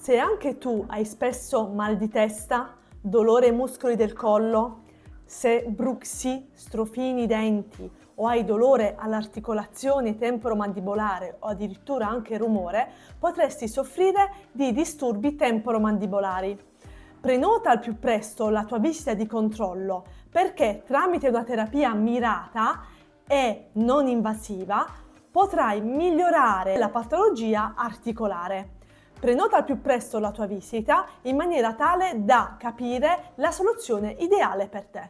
Se anche tu hai spesso mal di testa, dolore ai muscoli del collo, se bruxi, strofini i denti o hai dolore all'articolazione temporomandibolare o addirittura anche rumore, potresti soffrire di disturbi temporomandibolari. Prenota al più presto la tua visita di controllo perché tramite una terapia mirata e non invasiva potrai migliorare la patologia articolare. Prenota al più presto la tua visita in maniera tale da capire la soluzione ideale per te.